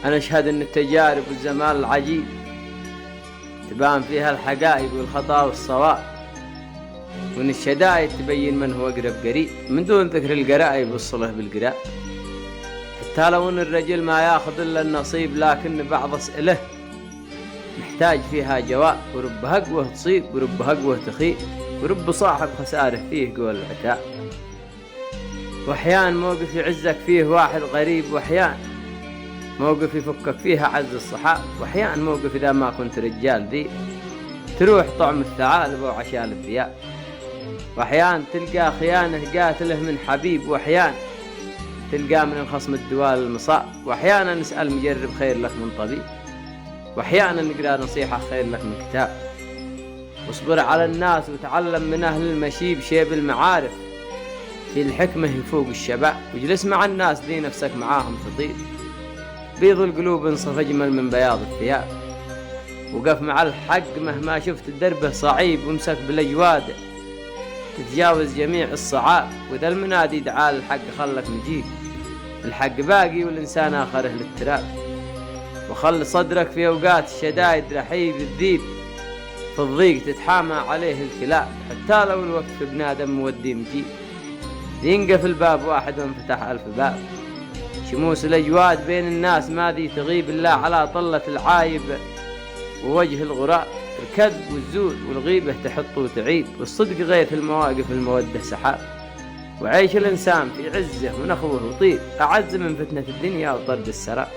أنا أشهد أن التجارب والزمان العجيب تبان فيها الحقائق والخطأ والصواب، وأن الشدائد تبين من هو أقرب قريب من دون ذكر القرائب والصلة بالقراء. حتى لو أن الرجل ما ياخذ إلا النصيب، لكن بعض أسئلة محتاج فيها جواب، ورب هقوه تصيب ورب هقوه تخيب، ورب صاحب خساره فيه قول العتاب. وأحيان موقف يعزك فيه واحد غريب، وأحيان موقف يفكك فيها عز الصحاب، وأحيان موقف إذا ما كنت رجال ذي تروح طعم الثعالب وعشال الذياب. وأحيان تلقى خيانة قاتله من حبيب، وأحيان تلقى من الخصم الدوال المصاب، وأحيانا نسأل مجرب خير لك من طبيب، وأحيانا نقرأ نصيحة خير لك من كتاب. واصبر على الناس وتعلم من أهل المشيب شيب المعارف، في الحكمة يفوق الشباب، واجلس مع الناس ذي نفسك معاهم تطيب، بيض القلوب انصف أجمل من بياض الثياب. وقف مع الحق مهما شفت دربه صعيب، وامسك بالأجواد تتجاوز جميع الصعاب، وإذا المنادي دعا الحق خلك مجيب، الحق باقي والإنسان آخره للتراب. وخل صدرك في أوقات الشدائد رحيب الذيب، في الضيق تتحامى عليه الكلاب، حتى لو الوقت في بنادم مودي مجيب، ينقف الباب واحد وانفتح ألف باب. شموس الأجواد بين الناس ما ذي تغيب إلا على طلة العايب ووجه الغراب، الكذب والزور والغيبة تحط وتعيب، والصدق غيث المواقف المودة سحاب. وعيش الإنسان في عزه ونخوه وطيب أعز من فتنة الدنيا وطرد السراب.